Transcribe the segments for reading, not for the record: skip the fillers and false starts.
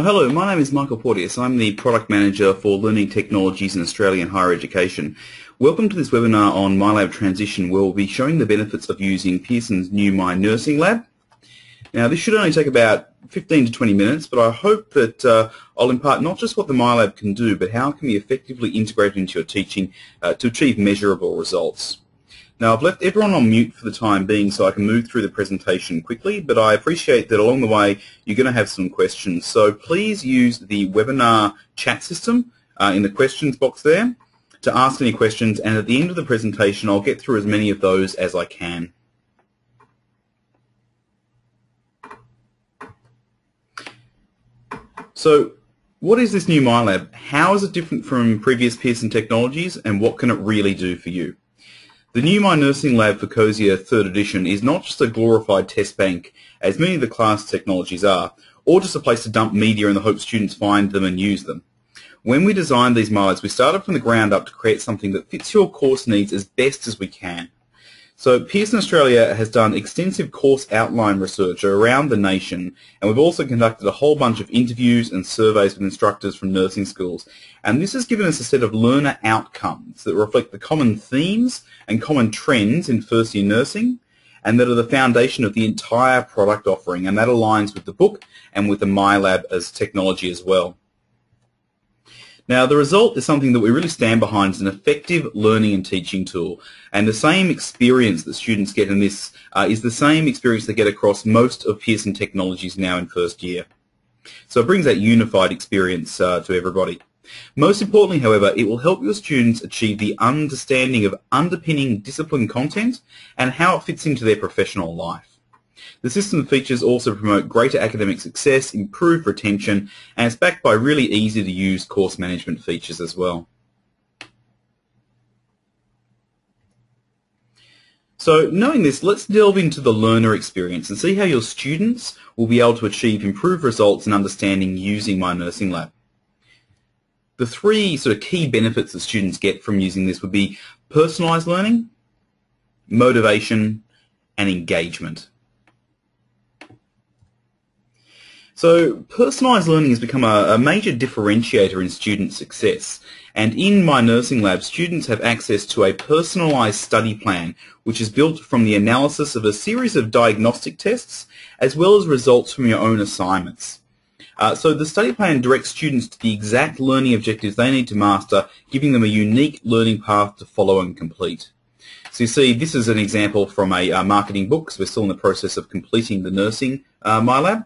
Hello, my name is Michael Porteous. I'm the Product Manager for Learning Technologies in Australian Higher Education. Welcome to this webinar on MyLab Transition, where we'll be showing the benefits of using Pearson's new MyNursingLab. Now, this should only take about 15 to 20 minutes, but I hope that I'll impart not just what the MyLab can do, but how it can be effectively integrated into your teaching to achieve measurable results. Now, I've left everyone on mute for the time being so I can move through the presentation quickly, but I appreciate that along the way you're going to have some questions. So please use the webinar chat system in the questions box there to ask any questions, and at the end of the presentation I'll get through as many of those as I can. So what is this new MyLab? How is it different from previous Pearson technologies, and what can it really do for you? The new MyNursingLab for COSIA 3rd edition is not just a glorified test bank, as many of the class technologies are, or just a place to dump media in the hope students find them and use them. When we designed these MyLabs, we started from the ground up to create something that fits your course needs as best as we can. So Pearson Australia has done extensive course outline research around the nation, and we've also conducted a whole bunch of interviews and surveys with instructors from nursing schools. And this has given us a set of learner outcomes that reflect the common themes and common trends in first year nursing, and that are the foundation of the entire product offering, and that aligns with the book and with the MyLab as technology as well. Now, the result is something that we really stand behind as an effective learning and teaching tool, and the same experience that students get in this is the same experience they get across most of Pearson technologies now in first year. So it brings that unified experience to everybody. Most importantly, however, it will help your students achieve the understanding of underpinning discipline content and how it fits into their professional life. The system features also promote greater academic success, improved retention, and it's backed by really easy to use course management features as well. So knowing this, let's delve into the learner experience and see how your students will be able to achieve improved results and understanding using MyNursingLab. The three sort of key benefits that students get from using this would be personalised learning, motivation, and engagement. So personalised learning has become a major differentiator in student success, and in MyNursingLab students have access to a personalised study plan which is built from the analysis of a series of diagnostic tests as well as results from your own assignments. So the study plan directs students to the exact learning objectives they need to master, giving them a unique learning path to follow and complete. So you see, this is an example from a marketing book, because we're still in the process of completing the nursing MyLab.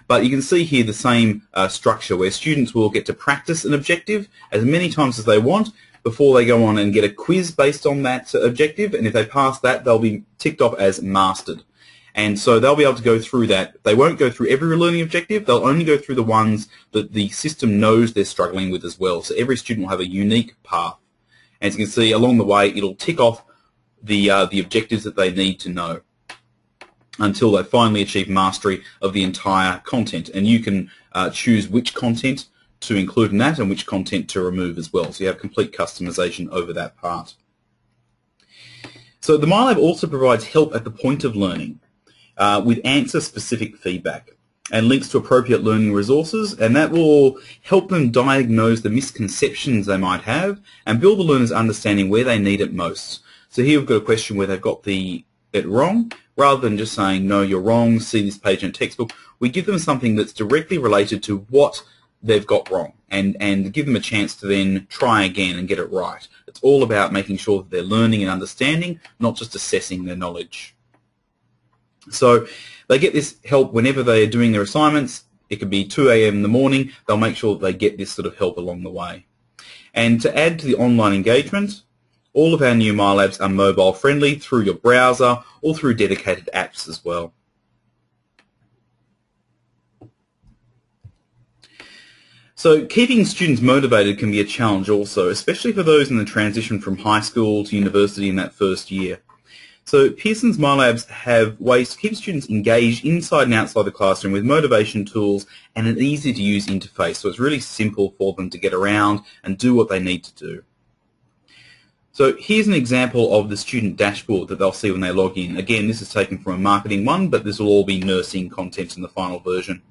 But you can see here the same structure where students will get to practice an objective as many times as they want before they go on and get a quiz based on that objective, and if they pass that, they'll be ticked off as mastered. And so they'll be able to go through that. They won't go through every learning objective, they'll only go through the ones that the system knows they're struggling with as well. So every student will have a unique path. As you can see, along the way, it'll tick off the objectives that they need to know until they finally achieve mastery of the entire content. And you can choose which content to include in that and which content to remove as well. So you have complete customization over that part. So the MyLab also provides help at the point of learning with answer-specific feedback and links to appropriate learning resources, and that will help them diagnose the misconceptions they might have and build the learner's understanding where they need it most. So here we've got a question where they've got it wrong. Rather than just saying, no, you're wrong, see this page in a textbook, we give them something that's directly related to what they've got wrong and give them a chance to then try again and get it right. It's all about making sure that they're learning and understanding, not just assessing their knowledge. So they get this help whenever they're doing their assignments. It could be 2 a.m. in the morning. They'll make sure that they get this sort of help along the way. And to add to the online engagement, all of our new MyLabs are mobile friendly through your browser or through dedicated apps as well. So keeping students motivated can be a challenge also, especially for those in the transition from high school to university in that first year. So Pearson's MyLabs have ways to keep students engaged inside and outside the classroom with motivation tools and an easy-to-use interface, so it's really simple for them to get around and do what they need to do. So here's an example of the student dashboard that they'll see when they log in. Again, this is taken from a marketing one, but this will all be nursing content in the final version.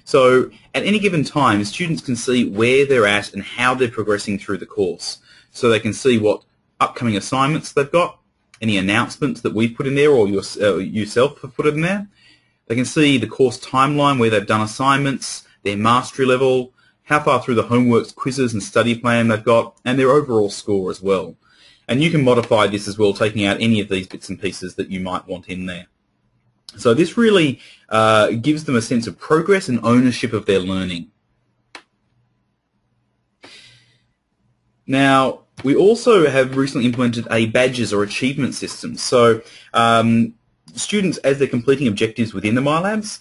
So at any given time, students can see where they're at and how they're progressing through the course. So they can see what upcoming assignments they've got, any announcements that we've put in there or yourself have put in there. They can see the course timeline where they've done assignments, their mastery level, how far through the homeworks, quizzes and study plan they've got, and their overall score as well. And you can modify this as well, taking out any of these bits and pieces that you might want in there. So this really gives them a sense of progress and ownership of their learning. Now, we also have recently implemented a badges or achievement system. So students, as they're completing objectives within the MyLabs,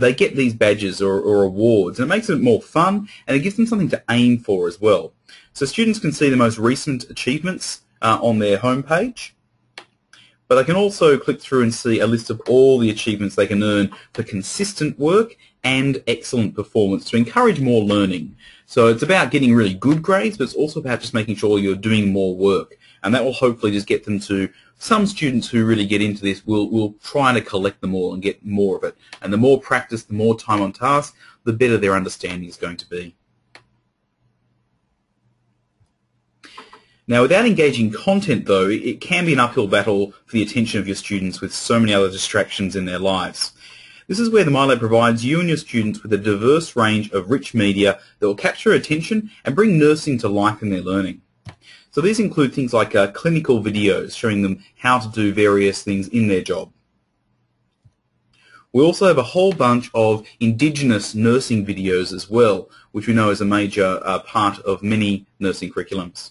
they get these badges or awards, and it makes it more fun, and it gives them something to aim for as well. So students can see the most recent achievements on their homepage, but they can also click through and see a list of all the achievements they can earn for consistent work and excellent performance to encourage more learning. So it's about getting really good grades, but it's also about just making sure you're doing more work, and that will hopefully just get them to, some students who really get into this will try to collect them all and get more of it. And the more practice, the more time on task, the better their understanding is going to be. Now, without engaging content, though, it can be an uphill battle for the attention of your students with so many other distractions in their lives. This is where the MyLab provides you and your students with a diverse range of rich media that will capture attention and bring nursing to life in their learning. So these include things like clinical videos showing them how to do various things in their job. We also have a whole bunch of Indigenous nursing videos as well, which we know is a major part of many nursing curriculums.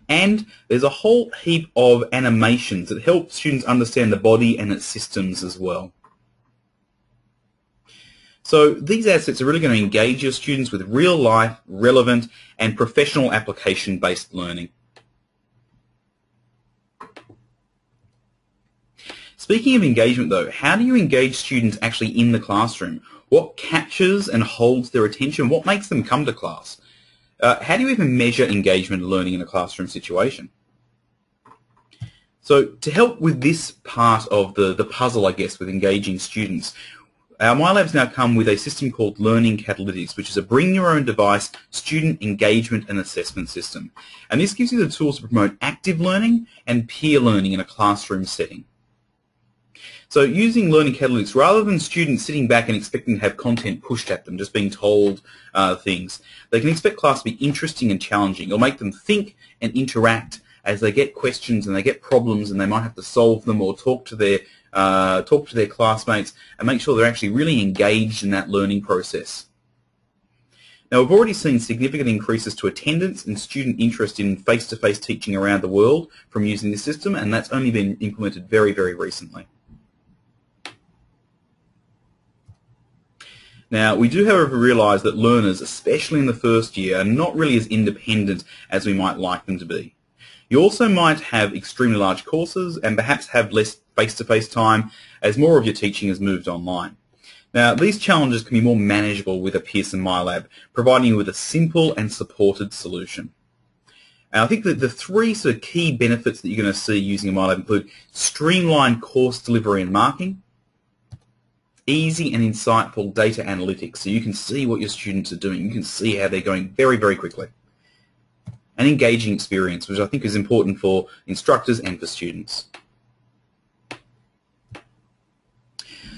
And there's a whole heap of animations that help students understand the body and its systems as well. So these assets are really going to engage your students with real-life, relevant, and professional application-based learning. Speaking of engagement, though, how do you engage students actually in the classroom? What captures and holds their attention? What makes them come to class? How do you even measure engagement and learning in a classroom situation? So to help with this part of the puzzle, I guess, with engaging students, our MyLabs now come with a system called Learning Catalytics, which is a bring-your-own-device student engagement and assessment system. And this gives you the tools to promote active learning and peer learning in a classroom setting. So using Learning Catalytics, rather than students sitting back and expecting to have content pushed at them, just being told things, they can expect class to be interesting and challenging. It'll make them think and interact as they get questions and they get problems, and they might have to solve them or talk to their classmates and make sure they're actually really engaged in that learning process. Now, we've already seen significant increases to attendance and student interest in face-to-face teaching around the world from using this system, and that's only been implemented very, very recently. Now, we do, however, realise that learners, especially in the first year, are not really as independent as we might like them to be. You also might have extremely large courses and perhaps have less face-to-face time as more of your teaching has moved online. Now, these challenges can be more manageable with a Pearson MyLab, providing you with a simple and supported solution. And I think that the three sort of key benefits that you're going to see using a MyLab include streamlined course delivery and marking, easy and insightful data analytics, so you can see what your students are doing. You can see how they're going very, very quickly. An engaging experience, which I think is important for instructors and for students.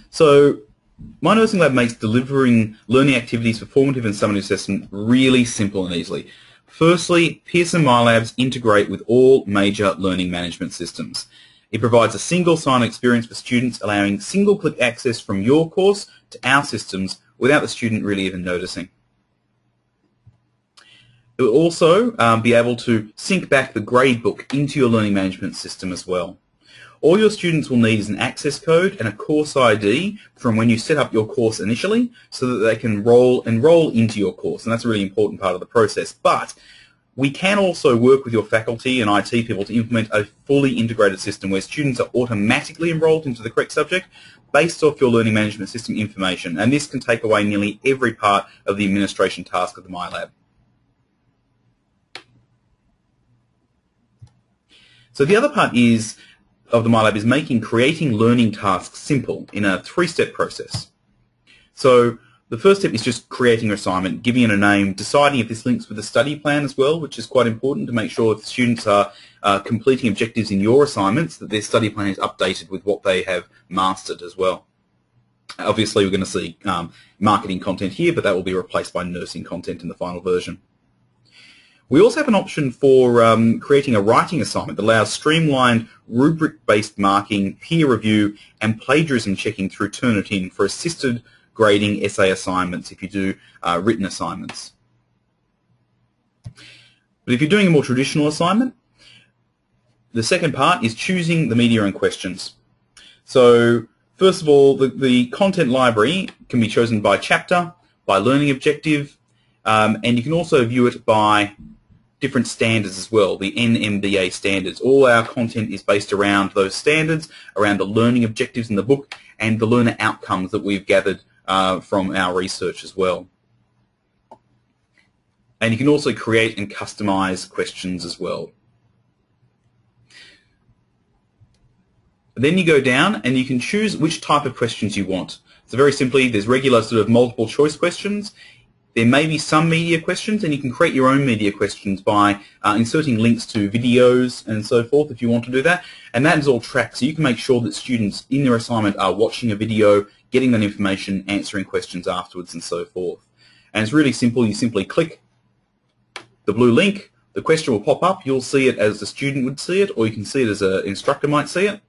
So MyNursingLab makes delivering learning activities for formative and summative assessment really simple and easily. Firstly, Pearson MyLabs integrate with all major learning management systems. It provides a single sign-on experience for students, allowing single-click access from your course to our systems without the student really even noticing. It will also be able to sync back the gradebook into your learning management system as well. All your students will need is an access code and a course ID from when you set up your course initially, so that they can enroll into your course, and that's a really important part of the process. But we can also work with your faculty and IT people to implement a fully integrated system where students are automatically enrolled into the correct subject based off your learning management system information, and this can take away nearly every part of the administration task of the MyLab. So the other part of the MyLab is creating learning tasks simple in a three-step process. So the first step is just creating your assignment, giving it a name, deciding if this links with the study plan as well, which is quite important to make sure if students are completing objectives in your assignments, that their study plan is updated with what they have mastered as well. Obviously, we're going to see marketing content here, but that will be replaced by nursing content in the final version. We also have an option for creating a writing assignment that allows streamlined rubric-based marking, peer review, and plagiarism checking through Turnitin for assisted grading essay assignments if you do written assignments. But if you're doing a more traditional assignment, the second part is choosing the media and questions. So first of all, the content library can be chosen by chapter, by learning objective, and you can also view it by different standards as well, the NMBA standards. All our content is based around those standards, around the learning objectives in the book, and the learner outcomes that we've gathered from our research as well. And you can also create and customize questions as well. Then you go down and you can choose which type of questions you want. So very simply, there's regular sort of multiple choice questions. There may be some media questions, and you can create your own media questions by inserting links to videos and so forth if you want to do that. And that is all tracked, so you can make sure that students in their assignment are watching a video, getting that information, answering questions afterwards and so forth. And it's really simple. You simply click the blue link, the question will pop up. You'll see it as the student would see it, or you can see it as an instructor might see it.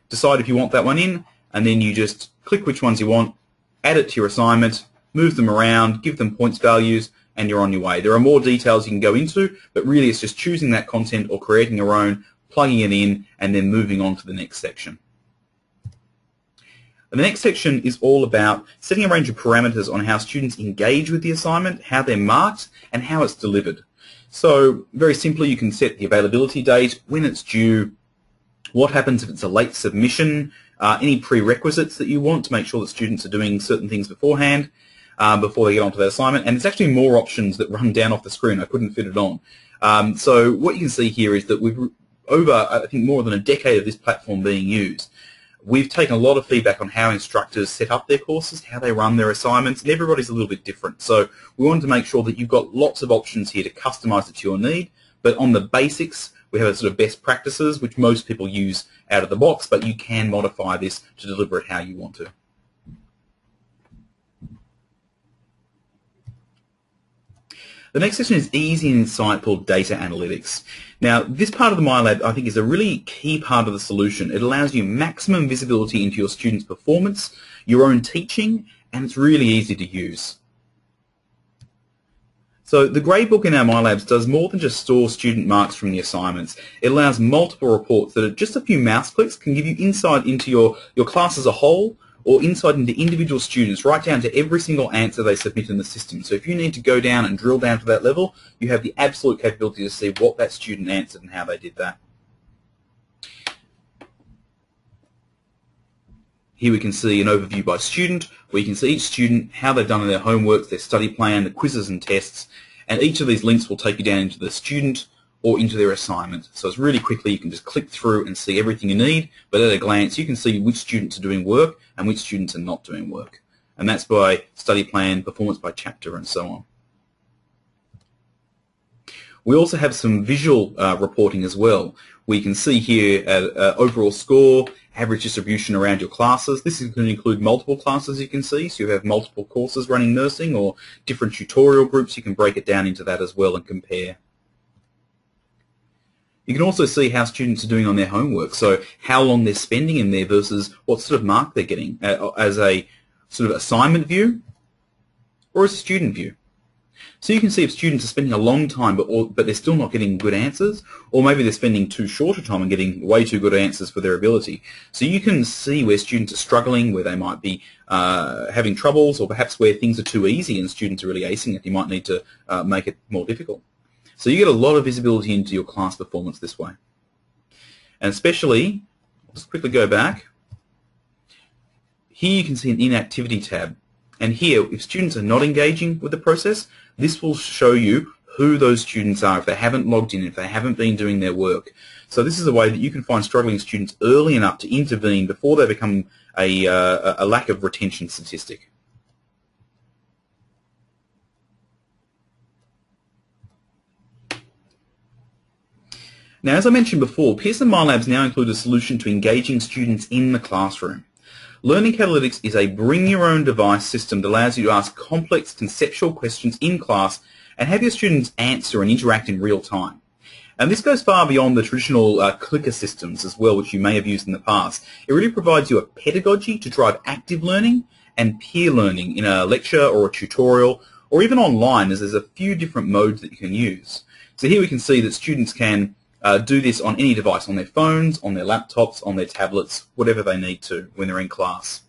Decide if you want that one in, and then you just click which ones you want, add it to your assignment, move them around, give them points values, and you're on your way. There are more details you can go into, but really it's just choosing that content or creating your own, plugging it in, and then moving on to the next section. And the next section is all about setting a range of parameters on how students engage with the assignment, how they're marked, and how it's delivered. So very simply, you can set the availability date, when it's due, what happens if it's a late submission, any prerequisites that you want to make sure that students are doing certain things beforehand, before they get onto that assignment. And there's actually more options that run down off the screen. I couldn't fit it on. So what you can see here is that we've, over I think more than a decade of this platform being used, we've taken a lot of feedback on how instructors set up their courses, how they run their assignments, and everybody's a little bit different. So we wanted to make sure that you've got lots of options here to customize it to your need, but on the basics, we have a sort of best practices, which most people use out of the box, but you can modify this to deliver it how you want to. The next section is easy and insightful data analytics. Now, this part of the MyLab, I think, is a really key part of the solution. It allows you maximum visibility into your students' performance, your own teaching, and it's really easy to use. So the gradebook in our MyLabs does more than just store student marks from the assignments. It allows multiple reports that are just a few mouse clicks can give you insight into your class as a whole, or insight into individual students, right down to every single answer they submit in the system. So if you need to go down and drill down to that level, you have the absolute capability to see what that student answered and how they did that. Here we can see an overview by student, where you can see each student, how they've done their homework, their study plan, the quizzes and tests, and each of these links will take you down into the student or into their assignment. So it's really quickly, you can just click through and see everything you need, but at a glance you can see which students are doing work and which students are not doing work. And that's by study plan, performance by chapter, and so on. We also have some visual reporting as well. We can see here overall score, average distribution around your classes. This is going to include multiple classes, you can see, so you have multiple courses running nursing or different tutorial groups. You can break it down into that as well and compare. You can also see how students are doing on their homework, so how long they're spending in there versus what sort of mark they're getting as a sort of assignment view or as a student view. So you can see if students are spending a long time but they're still not getting good answers, or maybe they're spending too short a time and getting way too good answers for their ability. So you can see where students are struggling, where they might be having troubles, or perhaps where things are too easy and students are really acing it. You might need to make it more difficult. So you get a lot of visibility into your class performance this way. And especially, I'll just quickly go back. Here you can see an inactivity tab. And here, if students are not engaging with the process, this will show you who those students are if they haven't logged in, if they haven't been doing their work. So this is a way that you can find struggling students early enough to intervene before they become a lack of retention statistic. Now, as I mentioned before, Pearson MyLabs now include a solution to engaging students in the classroom. Learning Catalytics is a bring-your-own-device system that allows you to ask complex conceptual questions in class and have your students answer and interact in real time. And this goes far beyond the traditional clicker systems as well, which you may have used in the past. It really provides you a pedagogy to drive active learning and peer learning in a lecture or a tutorial, or even online, as there's a few different modes that you can use. So here we can see that students can do this on any device, on their phones, on their laptops, on their tablets, whatever they need to when they're in class.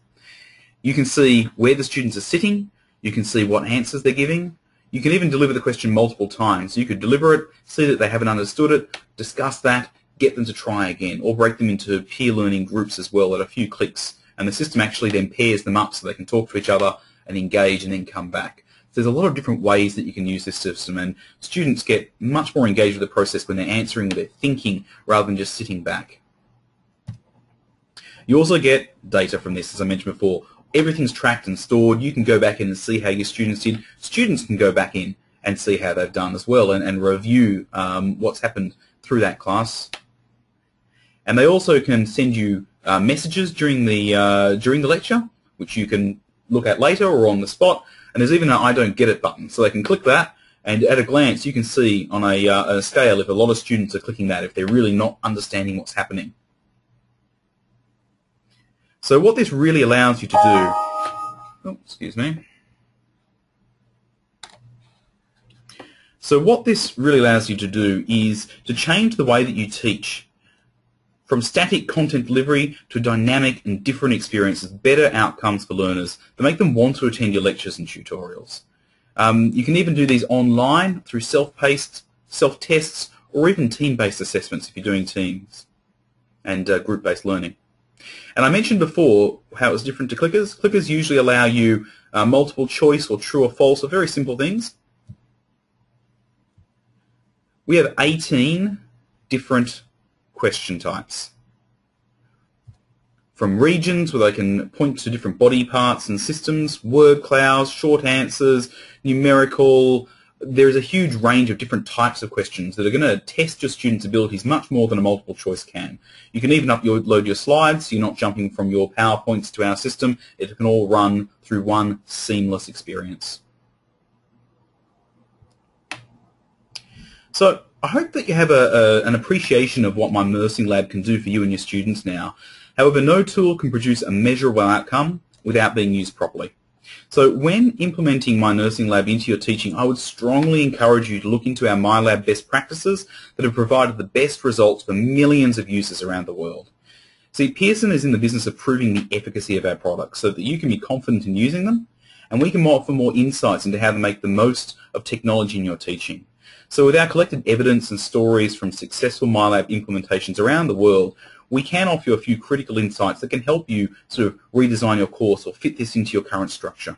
You can see where the students are sitting, you can see what answers they're giving, you can even deliver the question multiple times. So you could deliver it, see that they haven't understood it, discuss that, get them to try again, or break them into peer learning groups as well at a few clicks. And the system actually then pairs them up so they can talk to each other and engage and then come back. So there's a lot of different ways that you can use this system, and students get much more engaged with the process when they're answering, they're thinking, rather than just sitting back. You also get data from this, as I mentioned before. Everything's tracked and stored. You can go back in and see how your students did. Students can go back in and see how they've done as well, and review what's happened through that class. And they also can send you messages during the lecture, which you can look at later or on the spot. And there's even an I don't get it button, so they can click that, and at a glance you can see on a scale if a lot of students are clicking that, if they're really not understanding what's happening. So what this really allows you to do, So what this really allows you to do is to change the way that you teach from static content delivery to dynamic and different experiences, better outcomes for learners that make them want to attend your lectures and tutorials. You can even do these online through self-paced, self-tests, or even team-based assessments if you're doing teams and group-based learning. And I mentioned before how it's different to clickers. Clickers usually allow you multiple choice or true or false, or very simple things. We have 18 different question types, from regions where they can point to different body parts and systems, word clouds, short answers, numerical. There's a huge range of different types of questions that are going to test your students' abilities much more than a multiple choice can. You can even upload your slides, so you're not jumping from your PowerPoints to our system. It can all run through one seamless experience. So I hope that you have an appreciation of what MyNursingLab can do for you and your students now. However, no tool can produce a measurable outcome without being used properly. So when implementing MyNursingLab into your teaching, I would strongly encourage you to look into our MyLab best practices that have provided the best results for millions of users around the world. See, Pearson is in the business of proving the efficacy of our products so that you can be confident in using them, and we can offer more insights into how to make the most of technology in your teaching. So with our collected evidence and stories from successful MyLab implementations around the world, we can offer you a few critical insights that can help you sort of redesign your course or fit this into your current structure.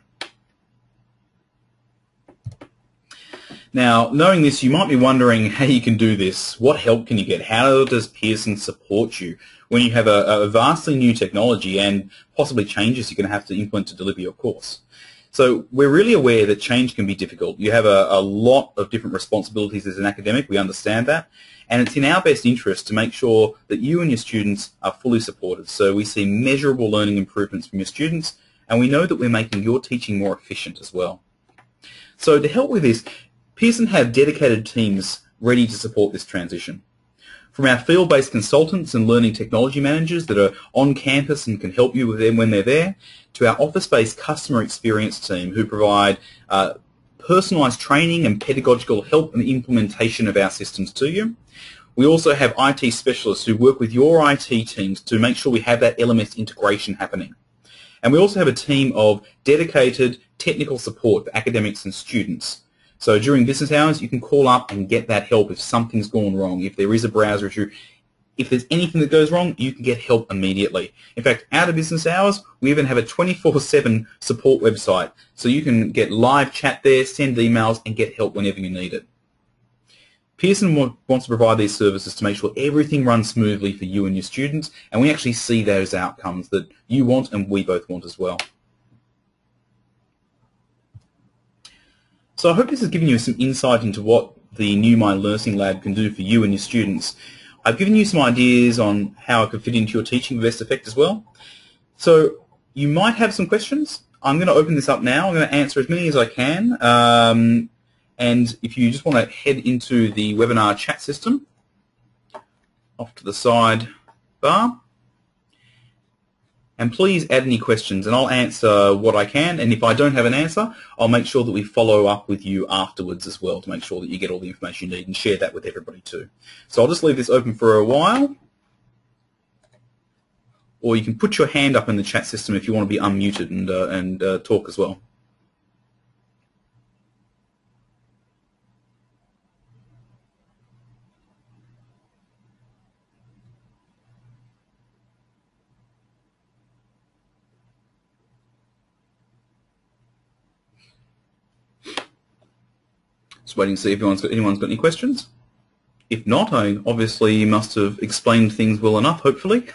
Now, knowing this, you might be wondering how you can do this. What help can you get? How does Pearson support you when you have a vastly new technology and possibly changes you're going to have to implement to deliver your course? So we're really aware that change can be difficult. You have a lot of different responsibilities as an academic. We understand that. And it's in our best interest to make sure that you and your students are fully supported. So we see measurable learning improvements from your students, and we know that we're making your teaching more efficient as well. So to help with this, Pearson have dedicated teams ready to support this transition. From our field-based consultants and learning technology managers that are on campus and can help you with them when they're there, to our office-based customer experience team who provide personalised training and pedagogical help and implementation of our systems to you. We also have IT specialists who work with your IT teams to make sure we have that LMS integration happening. And we also have a team of dedicated technical support for academics and students. So during business hours, you can call up and get that help if something's gone wrong, if there is a browser issue. If there's anything that goes wrong, you can get help immediately. In fact, out of business hours, we even have a 24/7 support website. So you can get live chat there, send emails, and get help whenever you need it. Pearson wants to provide these services to make sure everything runs smoothly for you and your students, and we actually see those outcomes that you want and we both want as well. So I hope this has given you some insight into what the new MyNursingLab can do for you and your students. I've given you some ideas on how it could fit into your teaching with best effect as well. So you might have some questions. I'm going to open this up now. I'm going to answer as many as I can. And if you just want to head into the webinar chat system, off to the side bar, and please add any questions, and I'll answer what I can, and if I don't have an answer, I'll make sure that we follow up with you afterwards as well to make sure that you get all the information you need and share that with everybody too. So I'll just leave this open for a while, or you can put your hand up in the chat system if you want to be unmuted and talk as well. Just waiting to see if anyone's got any questions. If not, I obviously must have explained things well enough, hopefully.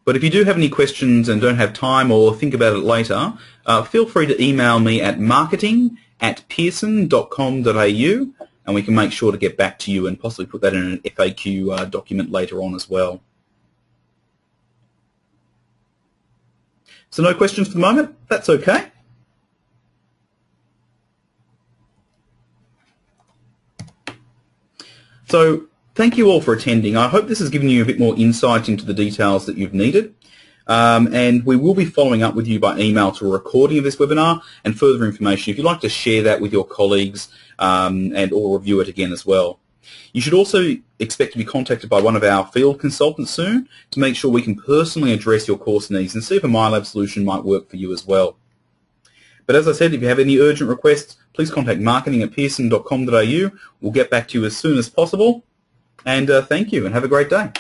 But if you do have any questions and don't have time or think about it later, feel free to email me at marketing@pearson.com.au, and we can make sure to get back to you and possibly put that in an FAQ document later on as well. So no questions for the moment? That's okay. So thank you all for attending. I hope this has given you a bit more insight into the details that you've needed. And we will be following up with you by email to a recording of this webinar and further information if you'd like to share that with your colleagues and or review it again as well. You should also expect to be contacted by one of our field consultants soon to make sure we can personally address your course needs and see if a MyLab solution might work for you as well. But as I said, if you have any urgent requests, please contact marketing@pearson.com.au. We'll get back to you as soon as possible. And thank you and have a great day.